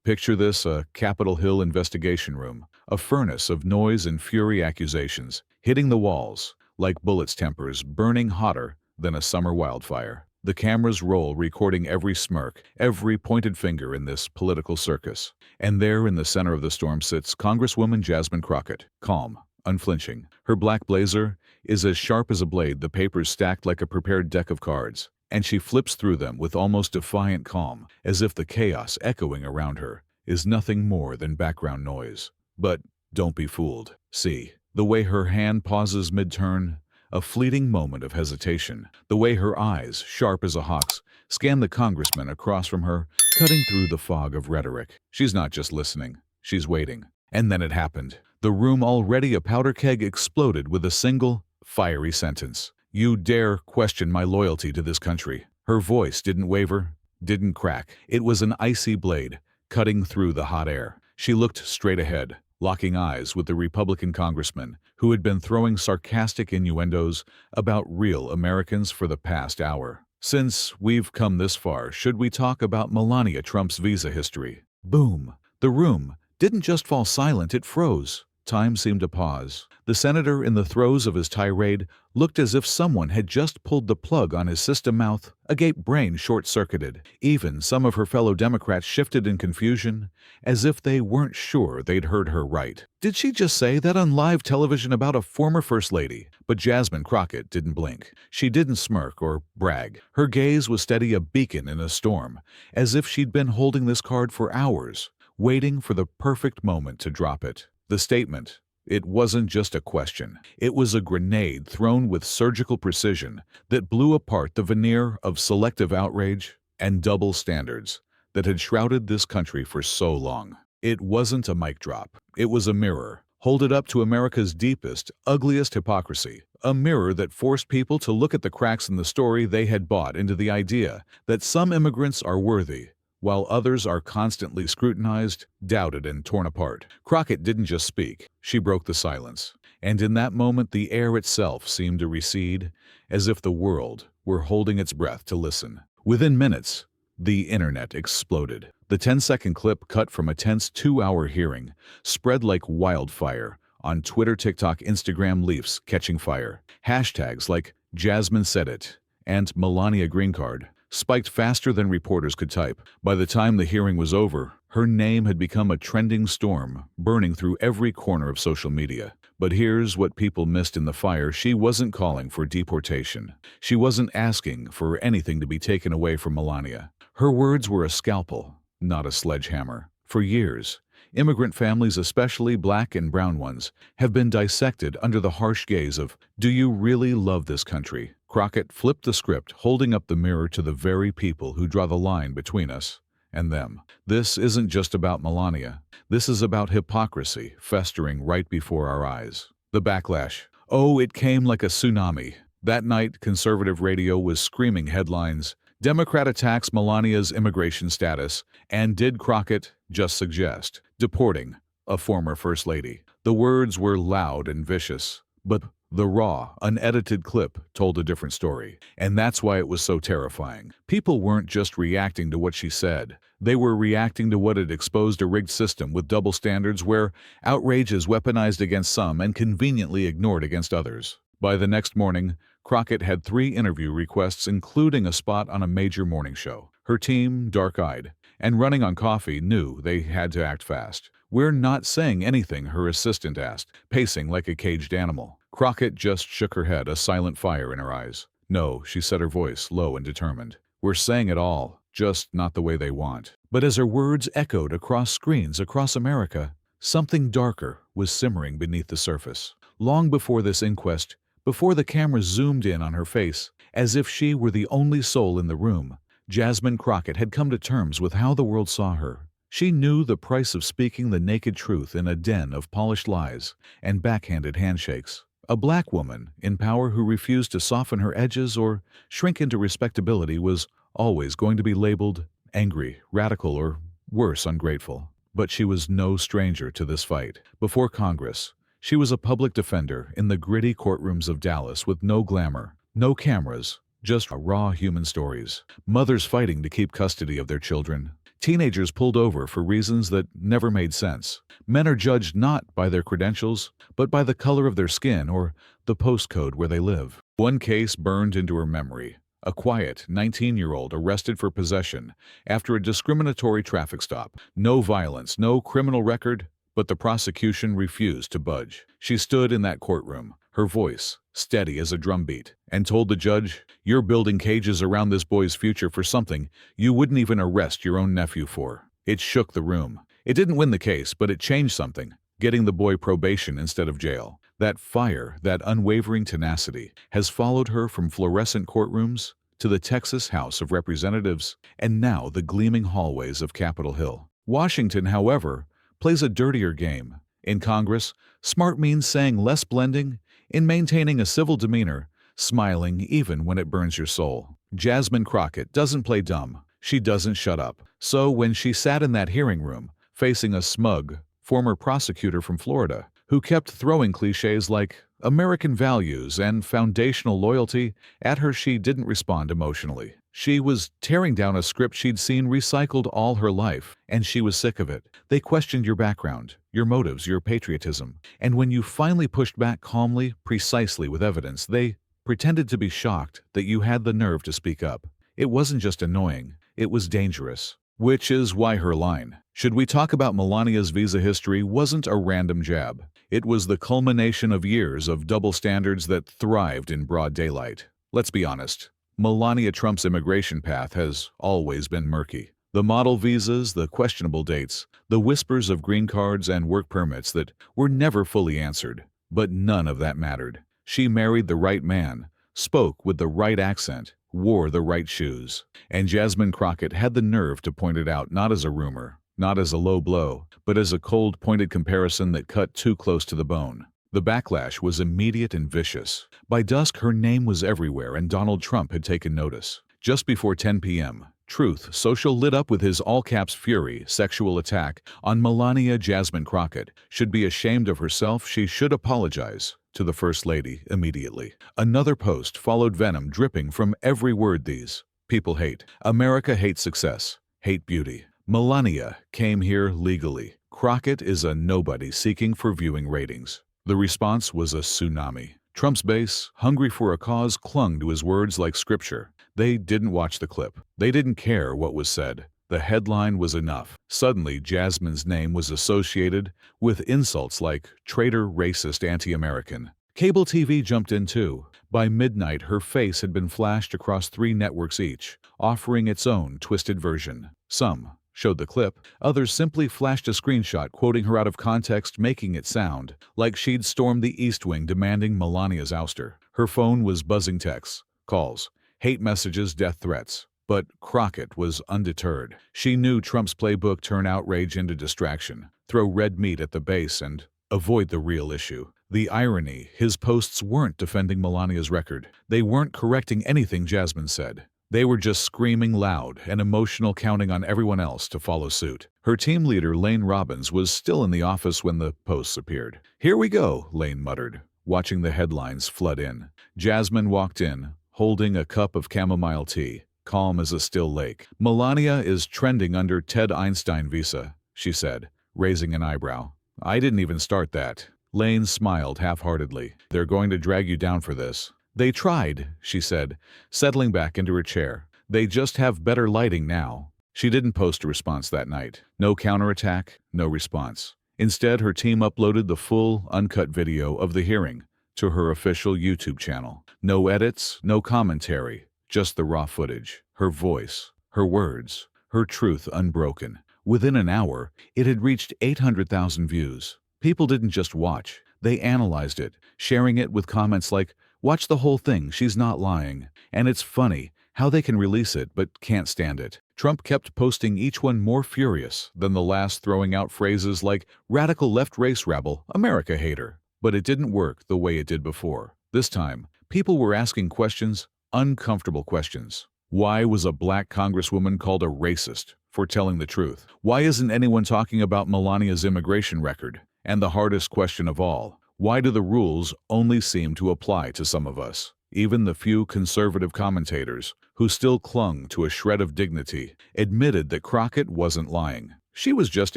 Picture this, a Capitol Hill investigation room, a furnace of noise and fury accusations, hitting the walls, like bullets' tempers, burning hotter than a summer wildfire. The cameras roll, recording every smirk, every pointed finger in this political circus. And there in the center of the storm sits Congresswoman Jasmine Crockett, calm, unflinching. Her black blazer is as sharp as a blade, the papers stacked like a prepared deck of cards, and she flips through them with almost defiant calm, as if the chaos echoing around her is nothing more than background noise. But don't be fooled. See, the way her hand pauses mid-turn, a fleeting moment of hesitation, the way her eyes, sharp as a hawk's, scan the congressman across from her, cutting through the fog of rhetoric. She's not just listening, she's waiting. And then it happened. The room, already a powder keg, exploded with a single, fiery sentence. "You dare question my loyalty to this country." Her voice didn't waver, didn't crack. It was an icy blade, cutting through the hot air. She looked straight ahead, locking eyes with the Republican congressman who had been throwing sarcastic innuendos about real Americans for the past hour. "Since we've come this far, should we talk about Melania Trump's visa history?" Boom! The room didn't just fall silent, it froze. Time seemed to pause. The senator, in the throes of his tirade, looked as if someone had just pulled the plug on his system, mouth agape, brain short-circuited. Even some of her fellow Democrats shifted in confusion, as if they weren't sure they'd heard her right. Did she just say that on live television about a former First Lady? But Jasmine Crockett didn't blink. She didn't smirk or brag. Her gaze was steady, a beacon in a storm, as if she'd been holding this card for hours, waiting for the perfect moment to drop it. The statement, it wasn't just a question. It was a grenade thrown with surgical precision that blew apart the veneer of selective outrage and double standards that had shrouded this country for so long. It wasn't a mic drop. It was a mirror, holded up to America's deepest, ugliest hypocrisy. A mirror that forced people to look at the cracks in the story they had bought into, the idea that some immigrants are worthy, while others are constantly scrutinized, doubted, and torn apart. Crockett didn't just speak, she broke the silence. And in that moment, the air itself seemed to recede, as if the world were holding its breath to listen. Within minutes, the internet exploded. The 10-second clip, cut from a tense 2-hour hearing, spread like wildfire on Twitter, TikTok, Instagram, leafs catching fire. Hashtags like "Jasmine said it" and "Melania Green Card" spiked faster than reporters could type. By the time the hearing was over, her name had become a trending storm, burning through every corner of social media. But here's what people missed in the fire. She wasn't calling for deportation. She wasn't asking for anything to be taken away from Melania. Her words were a scalpel, not a sledgehammer. For years, immigrant families, especially black and brown ones, have been dissected under the harsh gaze of, "Do you really love this country?" Crockett flipped the script, holding up the mirror to the very people who draw the line between us and them. This isn't just about Melania. This is about hypocrisy festering right before our eyes. The backlash. Oh, it came like a tsunami. That night, conservative radio was screaming headlines. Democrat attacks Melania's immigration status. And did Crockett just suggest deporting a former First Lady? The words were loud and vicious, but the raw, unedited clip told a different story. And that's why it was so terrifying. People weren't just reacting to what she said. They were reacting to what had exposed a rigged system with double standards where outrage is weaponized against some and conveniently ignored against others. By the next morning, Crockett had 3 interview requests, including a spot on a major morning show. Her team, dark-eyed and running on coffee, knew they had to act fast. "We're not saying anything," her assistant asked, pacing like a caged animal. Crockett just shook her head, a silent fire in her eyes. "No," she said, her voice low and determined. "We're saying it all, just not the way they want." But as her words echoed across screens across America, something darker was simmering beneath the surface. Long before this inquest, before the cameras zoomed in on her face, as if she were the only soul in the room, Jasmine Crockett had come to terms with how the world saw her. She knew the price of speaking the naked truth in a den of polished lies and backhanded handshakes. A black woman in power who refused to soften her edges or shrink into respectability was always going to be labeled angry, radical, or worse, ungrateful. But she was no stranger to this fight. Before Congress, she was a public defender in the gritty courtrooms of Dallas with no glamour, no cameras, Just raw human stories. Mothers fighting to keep custody of their children. Teenagers pulled over for reasons that never made sense. Men are judged not by their credentials, but by the color of their skin or the postcode where they live. One case burned into her memory. A quiet 19-year-old arrested for possession after a discriminatory traffic stop. No violence, no criminal record, but the prosecution refused to budge. She stood in that courtroom, her voice steady as a drumbeat, and told the judge, "You're building cages around this boy's future for something you wouldn't even arrest your own nephew for." It shook the room. It didn't win the case, but it changed something, getting the boy probation instead of jail. That fire, that unwavering tenacity, has followed her from fluorescent courtrooms to the Texas House of Representatives and now the gleaming hallways of Capitol Hill. Washington, however, plays a dirtier game. In Congress, smart means saying less, blending in, maintaining a civil demeanor, smiling even when it burns your soul. Jasmine Crockett doesn't play dumb. She doesn't shut up. So when she sat in that hearing room, facing a smug former prosecutor from Florida, who kept throwing cliches like American values and foundational loyalty at her, she didn't respond emotionally. She was tearing down a script she'd seen recycled all her life, and she was sick of it. They questioned your background, your motives, your patriotism, and when you finally pushed back calmly, precisely with evidence, they pretended to be shocked that you had the nerve to speak up. It wasn't just annoying, it was dangerous. Which is why her line, "Should we talk about Melania's visa history?" wasn't a random jab. It was the culmination of years of double standards that thrived in broad daylight. Let's be honest, Melania Trump's immigration path has always been murky. The model visas, the questionable dates, the whispers of green cards and work permits that were never fully answered. But none of that mattered. She married the right man, spoke with the right accent, wore the right shoes. And Jasmine Crockett had the nerve to point it out, not as a rumor, not as a low blow, but as a cold, pointed comparison that cut too close to the bone. The backlash was immediate and vicious. By dusk, her name was everywhere, and Donald Trump had taken notice. Just before 10 p.m., Truth Social lit up with his all-caps fury sexual attack on Melania Jasmine Crockett. Should be ashamed of herself, she should apologize to the First Lady immediately. Another post followed, venom dripping from every word. These people hate. America hates success, hate beauty. Melania came here legally. Crockett is a nobody seeking for viewing ratings. The response was a tsunami. Trump's base, hungry for a cause, clung to his words like scripture. They didn't watch the clip. They didn't care what was said. The headline was enough. Suddenly, Jasmine's name was associated with insults like traitor, racist, anti-American. Cable TV jumped in too. By midnight, her face had been flashed across 3 networks each, offering its own twisted version. Some showed the clip, others simply flashed a screenshot quoting her out of context, making it sound like she'd stormed the East Wing demanding Melania's ouster. Her phone was buzzing, texts, calls, hate messages, death threats. But Crockett was undeterred. She knew Trump's playbook: turn outrage into distraction, throw red meat at the base, and avoid the real issue. The irony, his posts weren't defending Melania's record. They weren't correcting anything Jasmine said. They were just screaming loud and emotional, counting on everyone else to follow suit. Her team leader, Lane Robbins, was still in the office when the posts appeared. "Here we go," Lane muttered, watching the headlines flood in. Jasmine walked in, holding a cup of chamomile tea, calm as a still lake. "Melania is trending under Ted Einstein visa," she said, raising an eyebrow. "I didn't even start that." Lane smiled half-heartedly. "They're going to drag you down for this." "They tried," she said, settling back into her chair. "They just have better lighting now." She didn't post a response that night. No counterattack, no response. Instead, her team uploaded the full, uncut video of the hearing to her official YouTube channel. No edits, no commentary, just the raw footage. Her voice, her words, her truth unbroken. Within an hour, it had reached 800,000 views. People didn't just watch, they analyzed it, sharing it with comments like, "Watch the whole thing, she's not lying." And it's funny how they can release it but can't stand it. Trump kept posting, each one more furious than the last, throwing out phrases like radical left, race rabble, America hater. But it didn't work the way it did before. This time, people were asking questions, uncomfortable questions. Why was a black congresswoman called a racist for telling the truth? Why isn't anyone talking about Melania's immigration record? And the hardest question of all, why do the rules only seem to apply to some of us? Even the few conservative commentators, who still clung to a shred of dignity, admitted that Crockett wasn't lying. She was just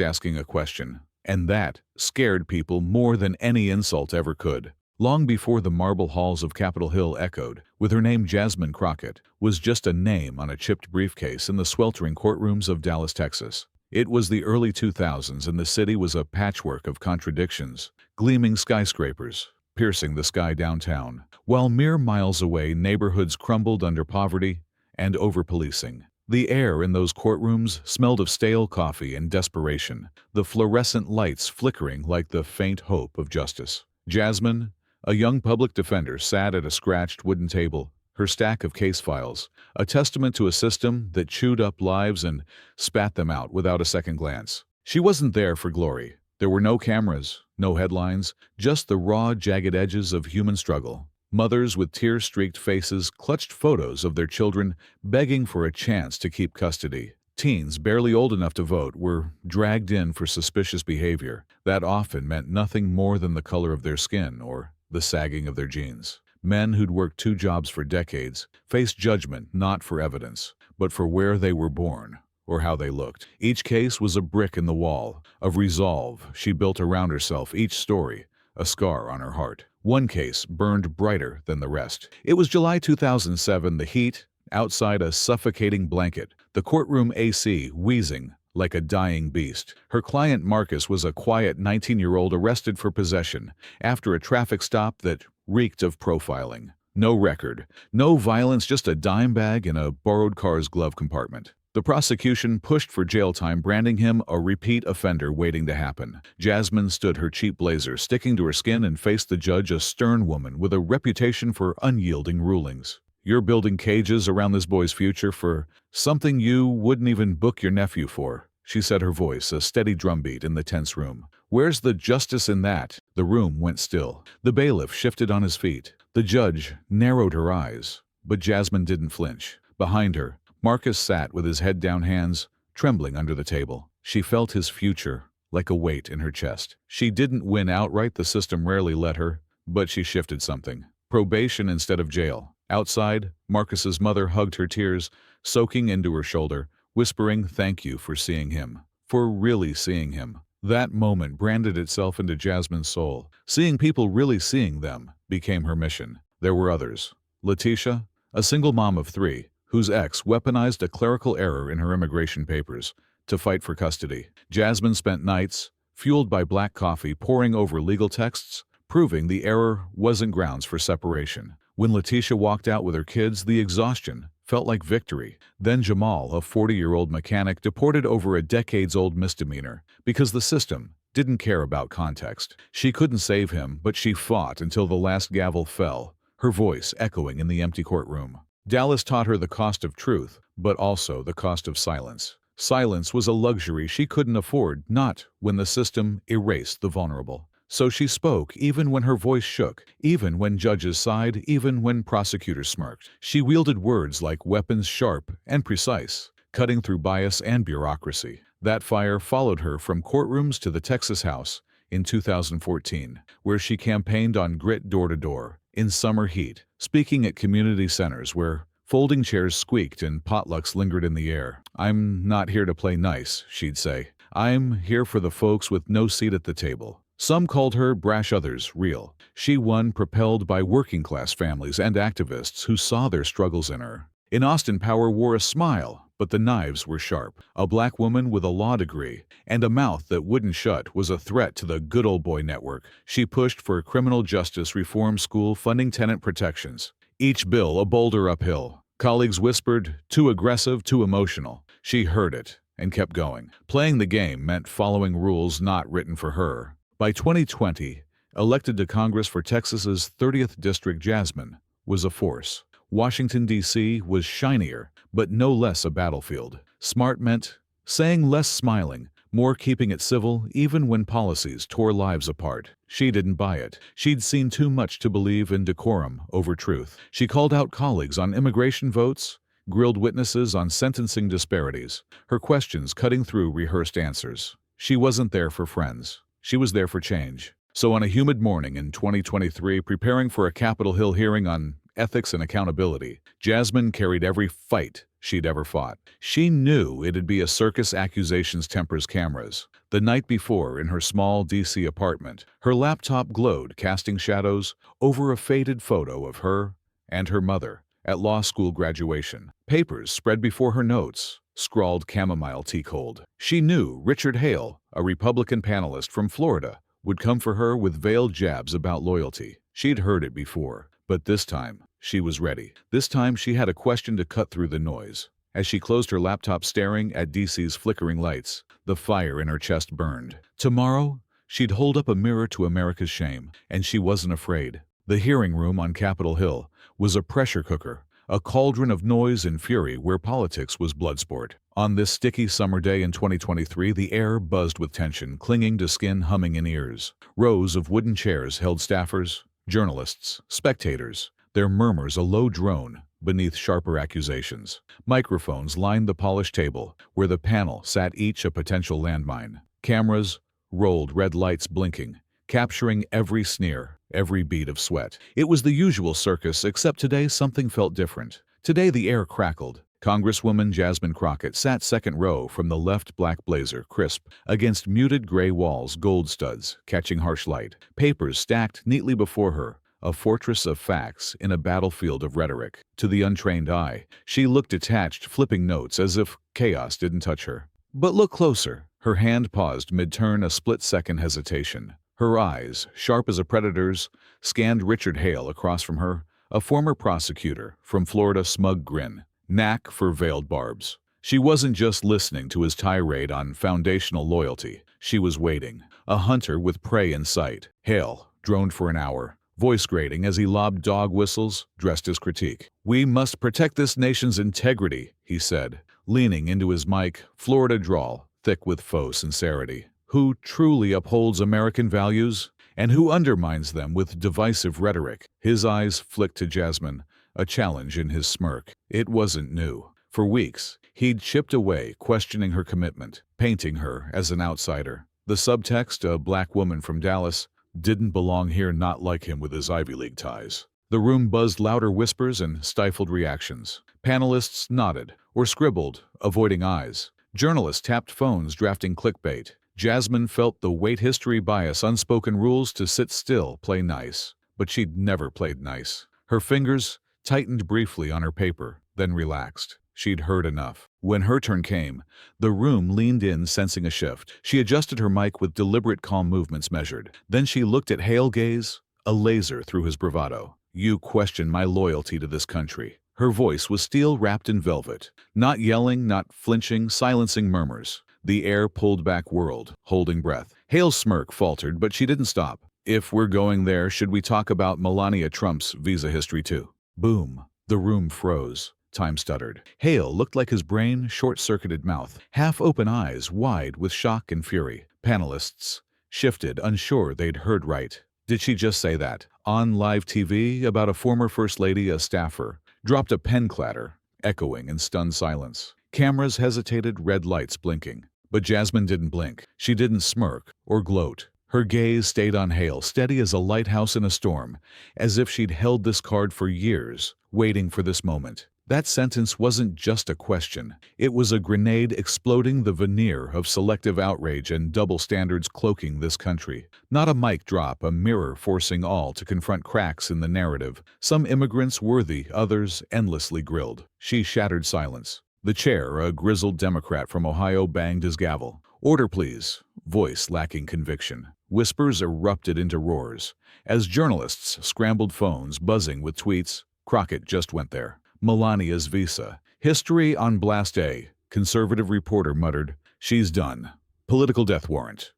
asking a question, and that scared people more than any insult ever could. Long before the marble halls of Capitol Hill echoed, with her name Jasmine Crockett was just a name on a chipped briefcase in the sweltering courtrooms of Dallas, Texas. It was the early 2000s and the city was a patchwork of contradictions, gleaming skyscrapers, piercing the sky downtown, while mere miles away neighborhoods crumbled under poverty and over-policing. The air in those courtrooms smelled of stale coffee and desperation, the fluorescent lights flickering like the faint hope of justice. Jasmine, a young public defender, sat at a scratched wooden table, her stack of case files, a testament to a system that chewed up lives and spat them out without a second glance. She wasn't there for glory. There were no cameras, no headlines, just the raw, jagged edges of human struggle. Mothers with tear-streaked faces clutched photos of their children, begging for a chance to keep custody. Teens barely old enough to vote were dragged in for suspicious behavior that often meant nothing more than the color of their skin or the sagging of their jeans. Men who'd worked 2 jobs for decades faced judgment not for evidence, but for where they were born or how they looked. Each case was a brick in the wall of resolve she built around herself, each story a scar on her heart. One case burned brighter than the rest. It was July 2007, the heat outside a suffocating blanket, the courtroom AC wheezing like a dying beast. Her client Marcus was a quiet 19-year-old arrested for possession after a traffic stop that reeked of profiling. No record, no violence, just a dime bag in a borrowed car's glove compartment. The prosecution pushed for jail time, branding him a repeat offender waiting to happen. Jasmine stood her cheap blazer sticking to her skin and faced the judge, a stern woman with a reputation for unyielding rulings. "You're building cages around this boy's future for something you wouldn't even book your nephew for," she said, her voice a steady drumbeat in the tense room. "Where's the justice in that?" The room went still. The bailiff shifted on his feet. The judge narrowed her eyes, but Jasmine didn't flinch. Behind her, Marcus sat with his head down, hands trembling under the table. She felt his future like a weight in her chest. She didn't win outright, the system rarely let her, but she shifted something. Probation instead of jail. Outside, Marcus's mother hugged her, tears soaking into her shoulder, whispering thank you for seeing him, for really seeing him. That moment branded itself into Jasmine's soul. Seeing people really seeing them became her mission. There were others. Letitia, a single mom of 3, whose ex weaponized a clerical error in her immigration papers to fight for custody. Jasmine spent nights, fueled by black coffee, poring over legal texts, proving the error wasn't grounds for separation. When Letitia walked out with her kids, the exhaustion felt like victory. Then Jamal, a 40-year-old mechanic, deported over a decades-old misdemeanor because the system didn't care about context. She couldn't save him, but she fought until the last gavel fell, her voice echoing in the empty courtroom. Dallas taught her the cost of truth, but also the cost of silence. Silence was a luxury she couldn't afford, not when the system erased the vulnerable. So she spoke, even when her voice shook, even when judges sighed, even when prosecutors smirked. She wielded words like weapons, sharp and precise, cutting through bias and bureaucracy. That fire followed her from courtrooms to the Texas House in 2014, where she campaigned on grit door to door, in summer heat, speaking at community centers where folding chairs squeaked and potlucks lingered in the air. "I'm not here to play nice," she'd say. "I'm here for the folks with no seat at the table." Some called her brash, others real. She won, propelled by working-class families and activists who saw their struggles in her. In Austin, power wore a smile, but the knives were sharp. A black woman with a law degree and a mouth that wouldn't shut was a threat to the good old boy network. She pushed for criminal justice reform, school funding, tenant protections. Each bill a boulder uphill. Colleagues whispered, "Too aggressive, too emotional." She heard it and kept going. Playing the game meant following rules not written for her. By 2020, elected to Congress for Texas's 30th District, Jasmine was a force. Washington, D.C. was shinier, but no less a battlefield. Smart meant saying less, smiling, more keeping it civil, even when policies tore lives apart. She didn't buy it. She'd seen too much to believe in decorum over truth. She called out colleagues on immigration votes, grilled witnesses on sentencing disparities, her questions cutting through rehearsed answers. She wasn't there for friends. She was there for change. So on a humid morning in 2023, preparing for a Capitol Hill hearing on ethics and accountability. Jasmine carried every fight she'd ever fought. She knew it'd be a circus accusations tempers cameras. The night before, in her small D.C. apartment, her laptop glowed, casting shadows over a faded photo of her and her mother at law school graduation. Papers spread before her notes, scrawled chamomile tea cold. She knew Richard Hale, a Republican panelist from Florida, would come for her with veiled jabs about loyalty. She'd heard it before, but this time she was ready. This time she had a question to cut through the noise. As she closed her laptop staring at DC's flickering lights, the fire in her chest burned. Tomorrow, she'd hold up a mirror to America's shame, and she wasn't afraid. The hearing room on Capitol Hill was a pressure cooker, a cauldron of noise and fury where politics was bloodsport. On this sticky summer day in 2023, the air buzzed with tension, clinging to skin, humming in ears. Rows of wooden chairs held staffers, journalists, spectators, their murmurs a low drone beneath sharper accusations. Microphones lined the polished table, where the panel sat each a potential landmine. Cameras rolled, red lights blinking, capturing every sneer, every bead of sweat. It was the usual circus, except today something felt different. Today the air crackled. Congresswoman Jasmine Crockett sat second row from the left, black blazer, crisp, against muted gray walls, gold studs, catching harsh light. Papers stacked neatly before her, a fortress of facts in a battlefield of rhetoric. To the untrained eye, she looked detached, flipping notes as if chaos didn't touch her. But look closer. Her hand paused mid-turn, a split-second hesitation. Her eyes, sharp as a predator's, scanned Richard Hale across from her, a former prosecutor from Florida, smug grin, knack for veiled barbs. She wasn't just listening to his tirade on foundational loyalty. She was waiting, a hunter with prey in sight. Hale droned for an hour, voice grating as he lobbed dog whistles, dressed his critique. "We must protect this nation's integrity," he said, leaning into his mic, Florida drawl, thick with faux sincerity. "Who truly upholds American values, and who undermines them with divisive rhetoric?" His eyes flicked to Jasmine, a challenge in his smirk. It wasn't new. For weeks, he'd chipped away, questioning her commitment, painting her as an outsider. The subtext, a black woman from Dallas, didn't belong here, not like him with his Ivy League ties. The room buzzed louder whispers and stifled reactions. Panelists nodded or scribbled, avoiding eyes. Journalists tapped phones, drafting clickbait. Jasmine felt the weight, history, bias, unspoken rules to sit still, play nice. But she'd never played nice. Her fingers tightened briefly on her paper, then relaxed. She'd heard enough. When her turn came, the room leaned in, sensing a shift. She adjusted her mic with deliberate, calm movements measured. Then she looked at Hale, gaze a laser through his bravado. "You question my loyalty to this country." Her voice was steel wrapped in velvet. Not yelling, not flinching, silencing murmurs. The air pulled back, whirled, holding breath. Hale's smirk faltered, but she didn't stop. "If we're going there, should we talk about Melania Trump's visa history too?" Boom. The room froze. Time stuttered. Hale looked like his brain, short-circuited mouth, half-open eyes wide with shock and fury. Panelists shifted, unsure they'd heard right. Did she just say that? On live TV, about a former First Lady, a staffer dropped a pen clatter, echoing in stunned silence. Cameras hesitated, red lights blinking. But Jasmine didn't blink. She didn't smirk or gloat. Her gaze stayed on Hale, steady as a lighthouse in a storm, as if she'd held this card for years, waiting for this moment. That sentence wasn't just a question. It was a grenade exploding the veneer of selective outrage and double standards cloaking this country. Not a mic drop, a mirror forcing all to confront cracks in the narrative. Some immigrants worthy, others endlessly grilled. She shattered silence. The chair, a grizzled Democrat from Ohio, banged his gavel. "Order, please." Voice lacking conviction. Whispers erupted into roars. As journalists scrambled phones, buzzing with tweets, Crockett just went there. "Melania's visa. History on blast A," conservative reporter muttered. "She's done. Political death warrant."